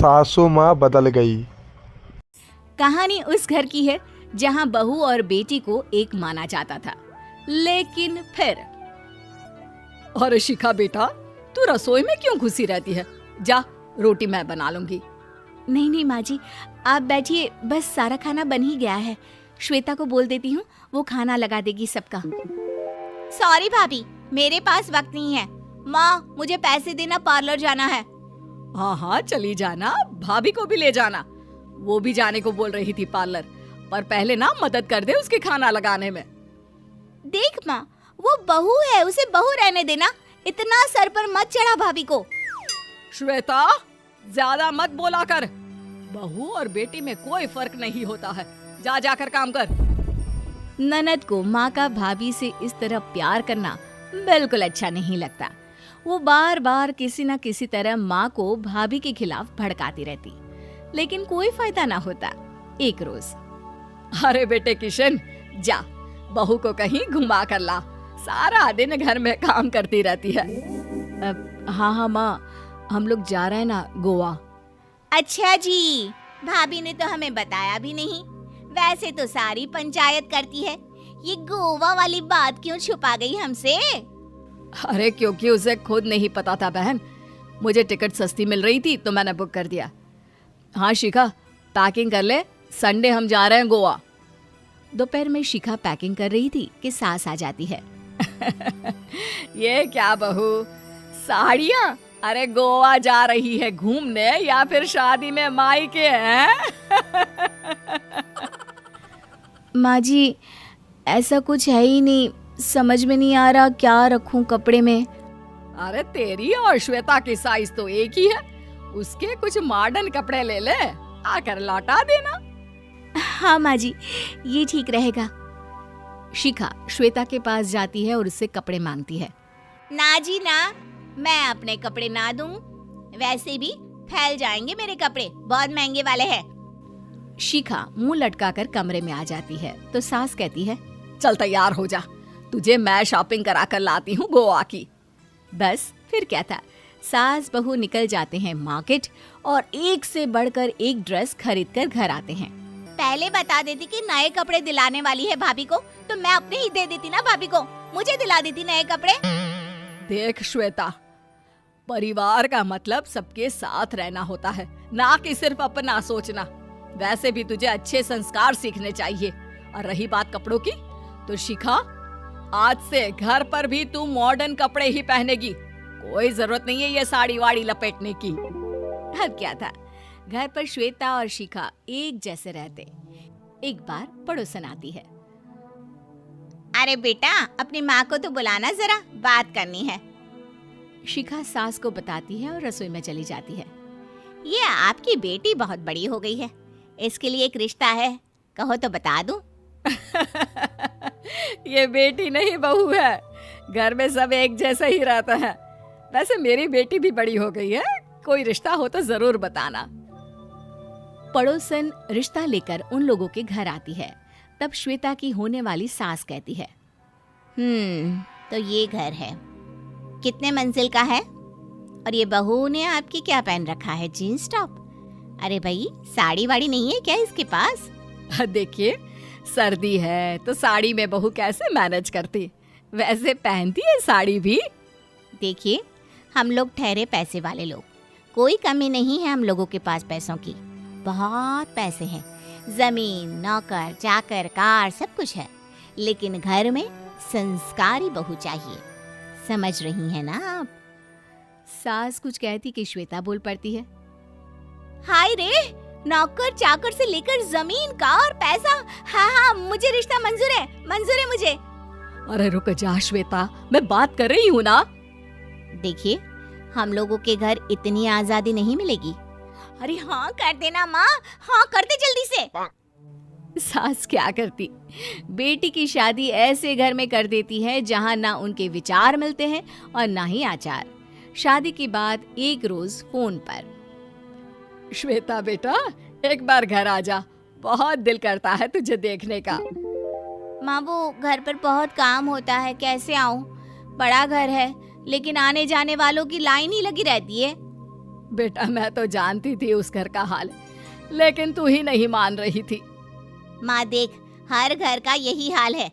सासू माँ बदल गई। कहानी उस घर की है जहां बहू और बेटी को एक माना जाता था, लेकिन फिर अरे शिखा बेटा, तू रसोई में क्यों घुसी रहती है? जा, रोटी मैं बना लूंगी। नहीं नहीं माँ जी, आप बैठिए, बस सारा खाना बन ही गया है। श्वेता को बोल देती हूँ, वो खाना लगा देगी सबका। सॉरी भाभी, मेरे पास वक्त नहीं है। माँ, मुझे पैसे देना, पार्लर जाना है। हाँ हाँ चली जाना, भाभी को भी ले जाना। वो भी जाने को बोल रही थी पार्लर, पर पहले ना मदद कर दे उसके खाना लगाने में। देख माँ, वो बहू है, उसे बहू रहने देना। इतना सर पर मत चढ़ा भाभी को। श्वेता, ज्यादा मत बोला कर। बहू और बेटी में कोई फर्क नहीं होता है। जा जाकर काम कर। ननद को माँ का भाभी से इस तरह प्यार करना बिल्कुल अच्छा नहीं लगता। वो बार बार किसी न किसी तरह माँ को भाभी के खिलाफ भड़काती रहती, लेकिन कोई फायदा ना होता। एक रोज, अरे बेटे किशन, जा बहू को कहीं घुमा कर ला। सारा दिन घर में काम करती रहती है। हाँ हाँ माँ, हम लोग जा रहे हैं ना गोवा। अच्छा जी, भाभी ने तो हमें बताया भी नहीं। वैसे तो सारी पंचायत करती है, ये गोवा वाली बात क्यों छुपा गई हमसे? अरे क्योंकि उसे खुद नहीं पता था बहन। मुझे टिकट सस्ती मिल रही थी तो मैंने बुक कर दिया। हाँ शिखा, पैकिंग कर ले, संडे हम जा रहे हैं गोवा। दोपहर में शिखा पैकिंग कर रही थी कि सास आ जाती है। ये क्या बहू, साड़ियाँ? अरे गोवा जा रही है घूमने या फिर शादी में मायके हैं? माँ जी, ऐसा कुछ है ही नहीं, समझ में नहीं आ रहा क्या रखूं कपड़े में। अरे तेरी और श्वेता की साइज तो एक ही है। उसके कुछ मॉडर्न कपड़े ले ले, आकर लौटा देना। हाँ माँ जी, ये ठीक रहेगा। शिखा श्वेता के पास जाती है और उससे कपड़े मांगती है। ना जी ना, मैं अपने कपड़े ना दूं। वैसे भी फैल जाएंगे मेरे कपड़े, बहुत महंगे वाले हैं। शिखा मुंह लटकाकर कमरे में आ जाती है तो सास कहती है, चल तैयार हो जा, तुझे मैं शॉपिंग करा कर लाती हूँ गोवा की। बस फिर क्या था, सास बहू निकल जाते हैं मार्केट और एक से बढ़कर एक ड्रेस खरीद कर घर आते हैं। पहले बता देती कि नए कपड़े दिलाने वाली है भाभी को, तो मैं अपने ही दे देती ना भाभी को, मुझे दिला देती नए कपड़े। देख श्वेता, परिवार का मतलब सबके साथ रहना होता है, ना कि सिर्फ अपना सोचना। वैसे भी तुझे अच्छे संस्कार सीखने चाहिए। और रही बात कपड़ों की, तो शिखा, आज से घर पर भी तू मॉडर्न कपड़े ही पहनेगी। कोई जरूरत नहीं है ये साड़ी वाड़ी लपेटने की। अब क्या था, घर पर श्वेता और शिखा एक जैसे रहते। एक बार पड़ोसन आती है। अरे बेटा, अपनी माँ को तो बुलाना जरा, बात करनी है। शिखा सास को बताती है और रसोई में चली जाती है। ये आपकी बेटी बहुत बड़ी हो गई है, इसके लिए एक रिश्ता है, कहो तो बता दूं। ये बेटी नहीं बहू है, घर में सब एक जैसा ही रहता है। वैसे मेरी बेटी भी बड़ी हो गई है, कोई रिश्ता हो तो जरूर बताना। पड़ोसन रिश्ता लेकर उन लोगों के घर आती है। तब श्वेता की होने वाली सास कहती है, तो ये घर है, कितने मंजिल का है? और ये बहू ने आपकी क्या पहन रखा है, जीन्स टॉप? अरे भाई, साड़ी वाड़ी नहीं है क्या इसके पास? देखिए, सर्दी है तो साड़ी में बहू कैसे मैनेज करती, वैसे पहनती है साड़ी भी। देखिए, हम लोग ठहरे पैसे वाले लोग, कोई कमी नहीं है हम लोगों के पास पैसों की, बहुत पैसे हैं, जमीन, नौकर चाकर, कार, सब कुछ है, लेकिन घर में संस्कारी बहू चाहिए। समझ रही हैं ना आप? सास कुछ कहती कि श्वेता बोल पड़ती है, हाय रे, नौकर चाकर से लेकर जमीन, कार, पैसा, हाँ हाँ, मुझे रिश्ता मंजूर है, मंजूर है मुझे। अरे रुक जा श्वेता, मैं बात कर रही हूँ ना। देखिए, हम लोगों के घर इतनी आजादी नहीं मिलेगी। अरे हाँ कर देना माँ, हाँ कर दे जल्दी से। सास क्या करती, बेटी की शादी ऐसे घर में कर देती है जहां ना उनके विचार मिलते हैं और ना ही आचार। शादी के बाद एक रोज फोन पर, श्वेता बेटा, एक बार घर आ जा, बहुत दिल करता है तुझे देखने का। माँ, वो घर पर बहुत काम होता है, कैसे आऊँ? बड़ा घर है, लेकिन आने जाने वालों की लाइन ही लगी रहती है। बेटा मैं तो जानती थी उस घर का हाल, लेकिन तू ही नहीं मान रही थी। माँ देख, हर घर का यही हाल है।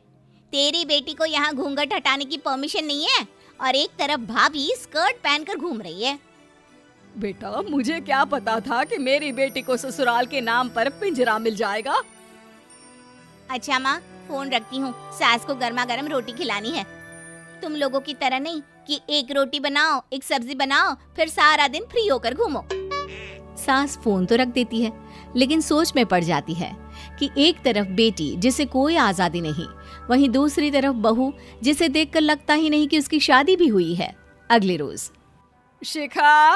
तेरी बेटी को यहाँ घूंघट हटाने की परमिशन नहीं है और एक तरफ भाभी स्कर्ट पहनकर घूम रही है। बेटा मुझे क्या पता था कि मेरी बेटी को ससुराल के नाम पर पिंजरा मिल जाएगा। अच्छा माँ, फोन रखती हूँ, सास को गर्मा गर्म रोटी खिलानी है। तुम लोगों की तरह नहीं कि एक रोटी बनाओ, एक सब्जी बनाओ, फिर सारा दिन फ्री होकर घूमो। सास फोन तो रख देती है, लेकिन सोच में पड़ जाती है कि एक तरफ बेटी जिसे कोई आजादी नहीं, वहीं दूसरी तरफ बहू जिसे देखकर लगता ही नहीं कि उसकी शादी भी हुई है। अगले रोज। शिखा,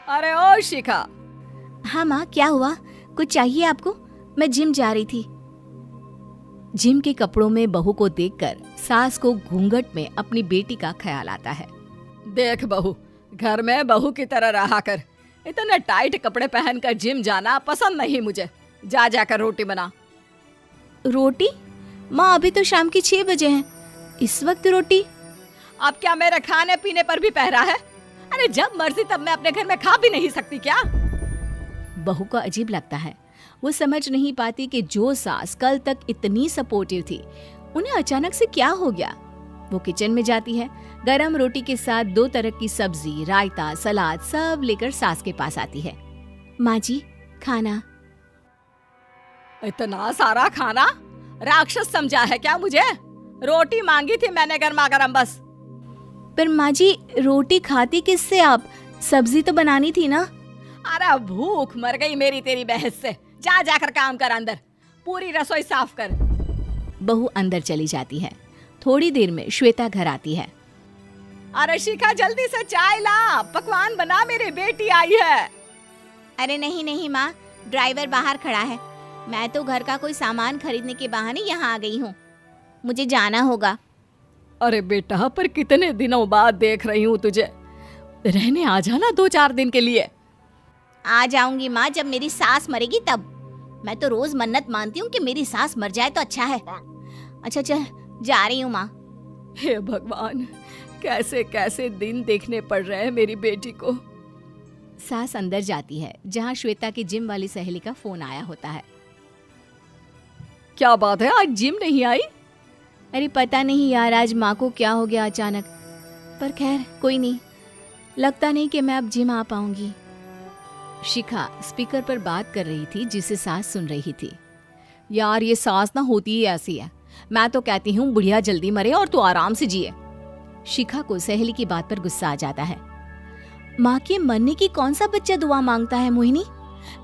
अरे ओ शिखा। हाँ माँ, क्या हुआ? कुछ चाहिए आपको? मैं जिम जा रही थी। जिम के कपड़ों में बहू को देखकर सास को घूंघट में अपनी बेटी का ख्याल आता है। देख बहू, घर में बहू की तरह रहा कर। इतने टाइट कपड़े पहनकर जिम जाना पसंद नहीं मुझे। जा जाकर रोटी बना। रोटी? माँ अभी तो शाम की 6 बजे हैं, इस वक्त रोटी? अब क्या मेरे खाने पीने पर भी पहरा है? अरे जब मर्जी तब मैं अपने घर में खा भी नहीं सकती क्या? बहू को अजीब लगता है। वो समझ नहीं पाती कि जो सास कल तक इतनी सपोर्टिव थी, उन्हें अचानक से क्या हो गया। वो किचन में जाती है, गरम रोटी के साथ 2 तरह की सब्जी, रायता, सलाद सब लेकर सास के पास आती है। माँ जी, खाना। इतना सारा खाना? राक्षस समझा है क्या मुझे? रोटी मांगी थी मैंने गर्मा गर्म बस। पर माँ जी, रोटी खाती किससे आप? सब्जी तो बनानी थी ना। अरे भूख मर गई मेरी तेरी बहस से। जा जाकर काम कर, अंदर पूरी रसोई साफ कर। बहू अंदर चली जाती है। थोड़ी देर में श्वेता घर आती है। अरे शिखा, जल्दी से चाय ला, पकवान बना, मेरी बेटी आई है। अरे नहीं नहीं माँ, ड्राइवर बाहर खड़ा है। मैं तो घर का कोई सामान खरीदने के बहाने यहाँ आ गई हूँ, मुझे जाना होगा। अरे बेटा, पर कितने दिनों बाद देख रही हूँ तुझे, रहने आ जाना 2-4 दिन के लिए। आ जाऊंगी माँ, जब मेरी सास मरेगी तब। मैं तो रोज मन्नत मानती हूँ कि मेरी सास मर जाए तो अच्छा है। अच्छा चल, जा रही हूँ माँ। हे भगवान, कैसे कैसे दिन देखने पड़ रहे हैं मेरी बेटी को। सास अंदर जाती है, जहाँ श्वेता की जिम वाली सहेली का फोन आया होता है। क्या बात है, आज जिम नहीं आई? अरे पता नहीं यार, आज माँ को क्या हो गया अचानक। पर खैर कोई नहीं, लगता नहीं कि मैं अब जिम आ पाऊंगी। शिखा स्पीकर पर बात कर रही थी, जिसे सास सुन रही थी। यार ये सास ना होती ही ऐसी है। मैं तो कहती हूँ बुढ़िया जल्दी मरे और तू आराम से जिए। शिखा को सहेली की बात पर गुस्सा आ जाता है। माँ के मरने की कौन सा बच्चा दुआ मांगता है मोहिनी?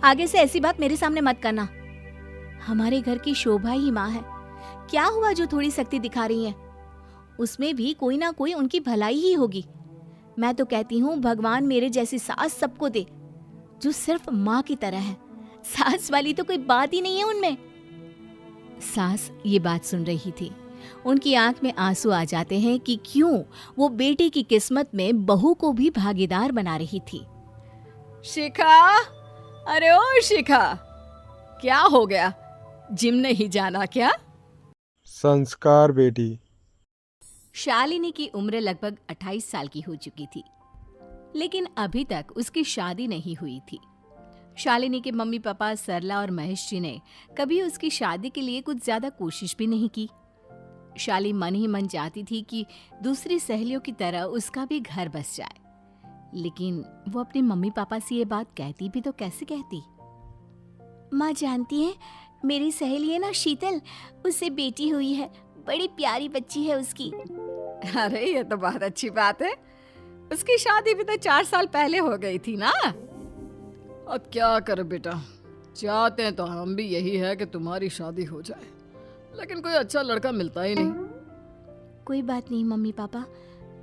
आगे से ऐसी बात मेरे सामने मत करना। हमारे घर की शोभा ही माँ है। क्या हुआ जो थोड़ी सख्ती दिखा रही है? उसमें भी कोई ना कोई उनकी भलाई ही होगी। मैं तो कहती हूँ भगवान मेरे जैसी सास सबको दे, जो सिर्फ माँ की तरह है। सास वाली तो कोई बात ही नहीं है उनमें। सास ये बात सुन रही थी। उनकी आंख में आंसू आ जाते हैं कि क्यों वो बेटी की किस्मत में बहू को भी भागीदार बना रही थी। शिखा, अरे ओ शिखा, क्या हो गया? जिम नहीं जाना क्या? संस्कार बेटी। शालिनी की उम्र लगभग 28 साल की हो चुकी थी, लेकिन अभी तक उसकी शादी नहीं हुई थी। शालिनी के मम्मी पापा सरला और महेश जी ने कभी उसकी शादी के लिए कुछ ज्यादा कोशिश भी नहीं की। शाली मन ही मन चाहती थी कि दूसरी सहेलियों की तरह उसका भी घर बस जाए, लेकिन वो अपने मम्मी पापा से ये बात कहती भी तो कैसे कहती। माँ जानती है, मेरी सहेली है ना शीतल, उससे बेटी हुई है, बड़ी प्यारी बच्ची है उसकी। अरे ये तो बहुत अच्छी बात है। उसकी शादी भी तो 4 साल पहले हो गई थी ना। अब क्या कर बेटा, चाहते हैं तो हम भी यही है कि तुम्हारी शादी हो जाए, लेकिन कोई अच्छा लड़का मिलता ही नहीं। कोई बात नहीं मम्मी पापा,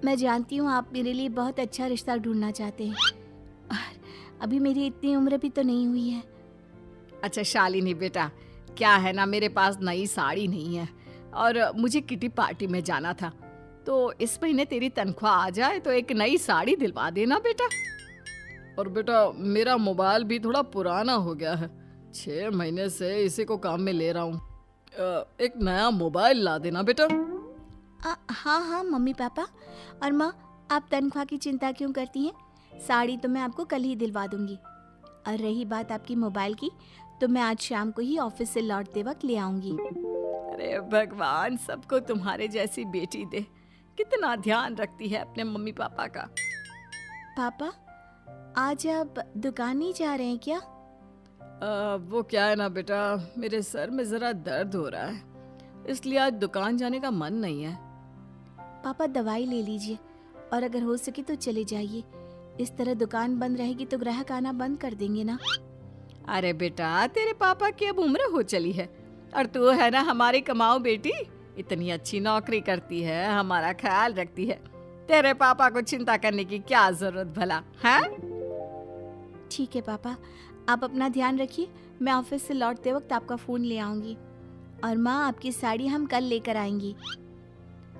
मैं जानती हूँ आप मेरे लिए बहुत अच्छा रिश्ता ढूंढना चाहते हैं, और अभी मेरी इतनी उम्र भी तो नहीं हुई है। अच्छा शालिनी बेटा, क्या है ना, मेरे पास नई साड़ी नहीं है और मुझे किटी पार्टी में जाना था, तो इस महीने तेरी तनख्वाह आ जाए तो एक नई साड़ी दिलवा देना बेटा। और बेटा मेरा मोबाइल भी थोड़ा पुराना हो गया है, 6 महीने से इसी को काम में ले रहा हूँ, एक नया मोबाइल ला देना बेटा। हाँ हाँ मम्मी पापा। और माँ, आप तनख्वाह की चिंता क्यों करती हैं? साड़ी तो मैं आपको कल ही दिलवा दूंगी। और रही बात आपकी मोबाइल की, तो मैं आज शाम को ही ऑफिस से लौटते वक्त ले आऊंगी। अरे भगवान सबको तुम्हारे जैसी बेटी दे, कितना ध्यान रखती है अपने मम्मी पापा का। पापा, आज आप दुकान नहीं जा रहे हैं क्या? वो क्या है ना बेटा, मेरे सर में ज़रा दर्द हो रहा है, इसलिए आज दुकान जाने का मन नहीं है। पापा दवाई ले लीजिए और अगर हो सके तो चले जाइए। इस तरह दुकान बंद रहेगी तो ग्राहक आना बंद कर देंगे ना। अरे बेटा, तेरे पापा की अब उम्र हो चली है और तू है ना हमारी कमाऊ बेटी, इतनी अच्छी नौकरी करती है, हमारा ख्याल रखती है, तेरे पापा को चिंता करने की क्या जरूरत भला है? ठीक है पापा, आप अपना ध्यान रखिए। मैं ऑफिस से लौटते वक्त आपका फ़ोन ले आऊंगी। और माँ, आपकी साड़ी हम कल लेकर आएंगी।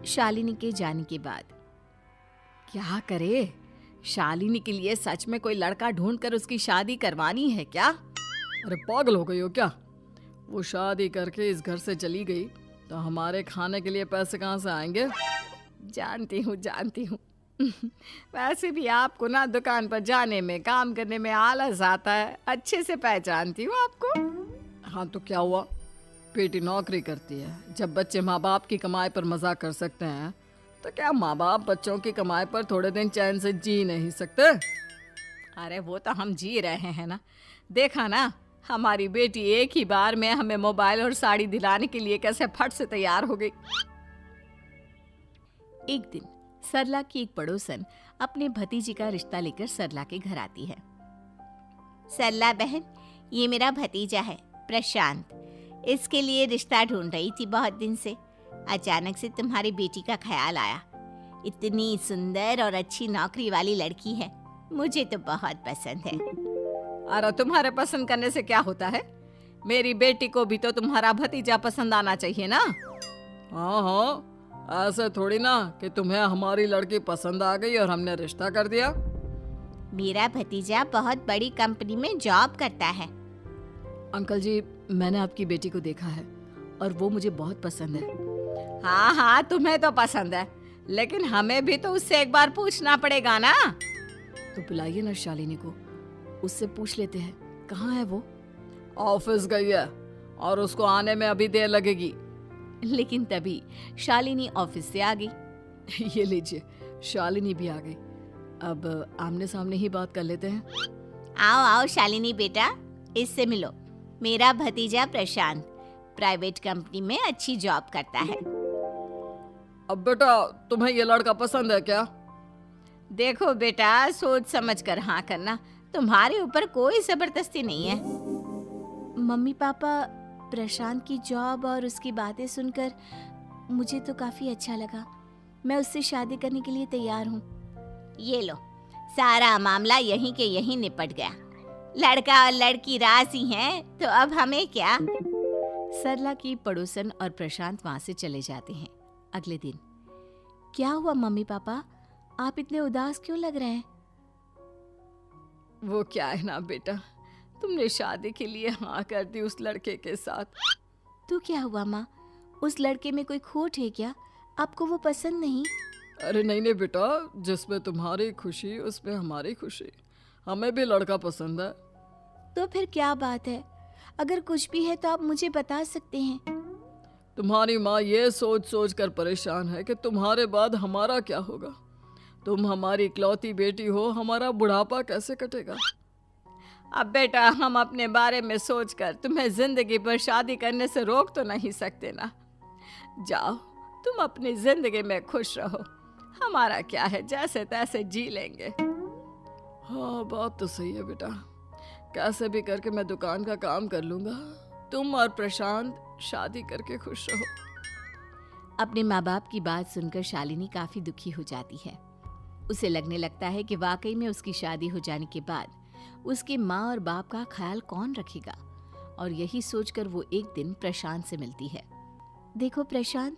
शालिनी के जाने के बाद क्या करे? शालिनी के लिए सच में कोई लड़का ढूंढकर उसकी शादी करवानी है क्या? अरे पागल हो गई हो क्या? वो शादी करके इस घर से चली गई तो हमारे खाने के लिए पैसे कहाँ से आएंगे? जानती हूँ वैसे भी आपको ना दुकान पर जाने में, काम करने में आलस आता है, अच्छे से पहचानती हूँ आपको। हाँ तो क्या हुआ, बेटी नौकरी करती है, जब बच्चे माँ बाप की कमाई पर मजा कर सकते हैं तो क्या माँ बाप बच्चों की कमाई पर थोड़े दिन चैन से जी नहीं सकते? अरे वो तो हम जी रहे हैं ना, देखा ना हमारी बेटी एक ही बार में हमें मोबाइल और साड़ी दिलाने के लिए कैसे फट से तैयार हो गई। एक दिन सरला की एक पड़ोसन अपने भतीजी का रिश्ता लेकर सरला के घर आती है। सरला बहन, ये मेरा भतीजा है प्रशांत, इसके लिए रिश्ता ढूंढ रही थी बहुत दिन से। अचानक से तुम्हारी बेटी का ख्याल आया। इतनी सुंदर और अच्छी नौकरी वाली लड़की है, मुझे तो बहुत पसंद है। अरे तुम्हारे पसंद करने से क्या होता है, मेरी बेटी को भी तो तुम्हारा भतीजा पसंद आना चाहिए ना। हाँ, ऐसे थोड़ी ना कि तुम्हें हमारी लड़की पसंद आ गई और हमने रिश्ता कर दिया। मेरा भतीजा बहुत बड़ी कंपनी में जॉब करता है। अंकल जी, मैंने आपकी बेटी को देखा है और वो मुझे बहुत पसंद है। हाँ, तुम्हें तो पसंद है, लेकिन हमें भी तो उससे एक बार पूछना पड़ेगा ना। तो बुलाइए ना शालिनी को, उससे पूछ लेते हैं कहाँ है वो। ऑफिस गई है और उसको आने में अभी देर लगेगी। लेकिन तभी शालिनी ऑफिस से आ गई। ये लीजिए, शालिनी भी आ गई। अब आमने सामने ही बात कर लेते हैं। आओ आओ शालिनी बेटा, इससे मिलो। मेरा भतीजा प्रशांत प्राइवेट कंपनी में अच्छी जॉब करता है। अब बेटा, तुम्हें ये लड़का पसंद है क्या? देखो बेटा, सोच समझ कर हाँ करना, तुम्हारे ऊपर कोई जबरदस्ती नहीं है। मम्मी पापा, प्रशांत की जॉब और उसकी बातें सुनकर मुझे तो काफी अच्छा लगा। मैं उससे शादी करने के लिए तैयार हूँ। ये लो, सारा मामला यहीं के यहीं निपट गया। लड़का और लड़की राजी हैं, तो अब हमें क्या। सरला की पड़ोसन और प्रशांत वहां से चले जाते हैं। अगले दिन, क्या हुआ मम्मी पापा, आप इतने उदास क्यों लग रहे हैं? वो क्या है ना बेटा, तुमने शादी के लिए हाँ कर दी उस लड़के के साथ। तो क्या हुआ माँ, उस लड़के में कोई खोट है क्या? आपको वो पसंद नहीं? अरे नहीं बेटा, जिसमें तुम्हारी खुशी उसमें हमारी खुशी। हमें भी लड़का पसंद है। तो फिर क्या बात है? अगर कुछ भी है तो आप मुझे बता सकते हैं। तुम्हारी माँ ये सोच सोच कर परेशान है कि तुम्हारे बाद हमारा क्या होगा। तुम हमारी इकलौती बेटी हो, हमारा बुढ़ापा कैसे कटेगा। अब बेटा, हम अपने बारे में सोचकर तुम्हें जिंदगी भर शादी करने से रोक तो नहीं सकते ना। जाओ, तुम अपनी जिंदगी में खुश रहो, हमारा क्या है, जैसे तैसे जी लेंगे। हाँ, बात तो सही है बेटा, कैसे भी करके मैं दुकान का काम कर लूंगा। तुम और प्रशांत शादी करके खुश रहो। अपने माँ बाप की बात सुनकर शालिनी काफी दुखी हो जाती है। उसे लगने लगता है कि वाकई में उसकी शादी हो जाने के बाद उसके माँ और बाप का ख्याल कौन रखेगा। और यही सोचकर वो एक दिन प्रशांत से मिलती है। देखो प्रशांत,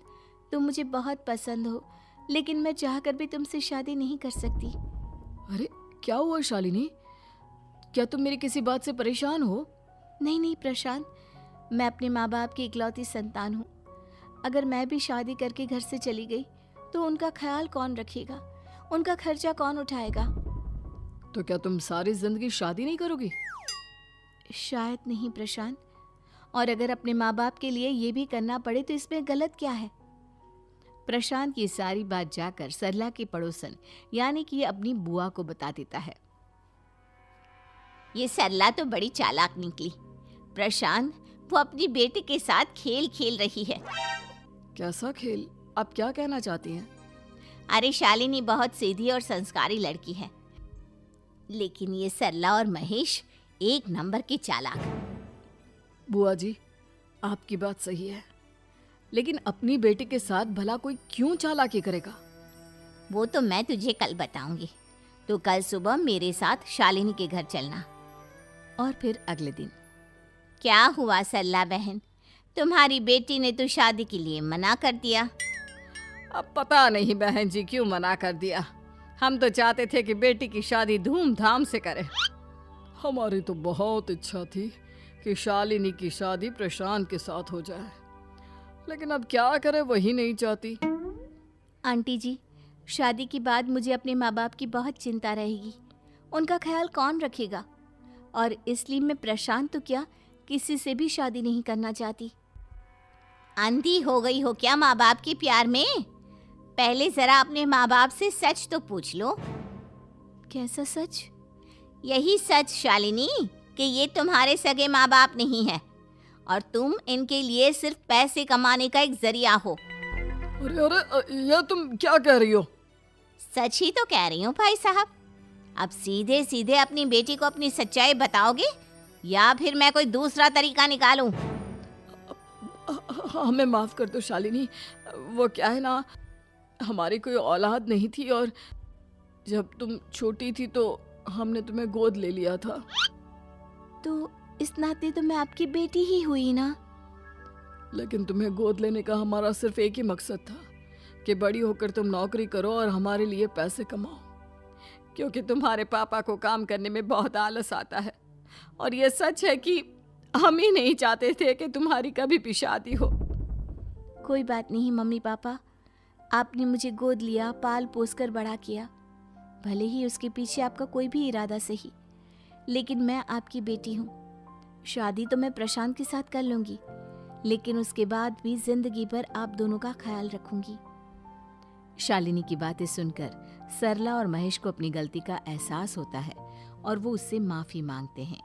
तुम मुझे बहुत पसंद हो, लेकिन मैं चाहकर भी तुमसे शादी नहीं कर सकती। अरे क्या हुआ शालिनी, क्या तुम मेरी किसी बात से परेशान हो? नहीं प्रशांत, मैं अपने माँ बाप की इकलौती संतान हूँ। अगर मैं भी शादी करके घर से चली गई तो उनका ख्याल कौन रखेगा, उनका खर्चा कौन उठाएगा। तो क्या तुम सारी जिंदगी शादी नहीं करोगी? शायद नहीं प्रशांत, और अगर अपने माँ बाप के लिए ये भी करना पड़े तो इसमें गलत क्या है? प्रशांत ये सारी बात जाकर सरला के पड़ोसन यानी कि अपनी बुआ को बता देता है। ये सरला तो बड़ी चालाक निकली। प्रशांत, वो अपनी बेटी के साथ खेल खेल रही है। कैसा खेल? आप क्या कहना चाहती हैं? अरे शालिनी बहुत सीधी और संस्कारी लड़की है, लेकिन ये सरला और महेश एक नंबर के चालाक। बुआ जी, आपकी बात सही है, लेकिन अपनी बेटी के साथ भला कोई क्यों चालाकी करेगा? वो तो मैं तुझे कल बताऊंगी। तो कल सुबह मेरे साथ शालिनी के घर चलना। और फिर अगले दिन। क्या हुआ सरला बहन, तुम्हारी बेटी ने तो शादी के लिए मना कर दिया। अब पता नहीं बहन जी क्यों मना कर दिया। हम तो चाहते थे कि बेटी की शादी धूमधाम से करें। हमारी तो बहुत इच्छा थी कि शालिनी की शादी प्रशांत के साथ हो जाए, लेकिन अब क्या करें, वही नहीं चाहती। आंटी जी, शादी के बाद मुझे अपने माँ बाप की बहुत चिंता रहेगी। उनका ख्याल कौन रखेगा? और इसलिए मैं प्रशांत तो क्या, किसी से भी शादी नहीं करना चाहती। अंधी हो गई हो क्या माँ बाप के प्यार में? पहले जरा अपने माँ बाप से सच तो पूछ लो। कैसा सच? यही सच शालिनी, कि ये तुम्हारे सगे माँ बाप नहीं है और तुम इनके लिए सिर्फ पैसे कमाने का एक जरिया हो। अरे अरे, यह तुम क्या कह रही हो? सच ही तो कह रही हूँ भाई साहब। अब सीधे सीधे अपनी बेटी को अपनी सच्चाई बताओगे या फिर मैं कोई दूसरा तरीका निकालूं? हमें माफ कर दो शालिनी। वो क्या है ना, हमारी कोई औलाद नहीं थी और जब तुम छोटी थी तो हमने तुम्हें गोद ले लिया था। तो इस नाते तो मैं आपकी बेटी ही हुई ना। लेकिन तुम्हें गोद लेने का हमारा सिर्फ एक ही मकसद था कि बड़ी होकर तुम नौकरी करो और हमारे लिए पैसे कमाओ, क्योंकि तुम्हारे पापा को काम करने में बहुत आलस आता है। और ये सच है कि हम ही नहीं चाहते थे कि तुम्हारी कभी भी शादी हो। कोई बात नहीं मम्मी पापा, आपने मुझे गोद लिया, पाल पोस कर बड़ा किया। भले ही उसके पीछे आपका कोई भी इरादा सही, लेकिन मैं आपकी बेटी हूँ। शादी तो मैं प्रशांत के साथ कर लूँगी, लेकिन उसके बाद भी जिंदगी भर आप दोनों का ख्याल रखूंगी। शालिनी की बातें सुनकर सरला और महेश को अपनी गलती का एहसास होता है और वो उससे माफी मांगते हैं।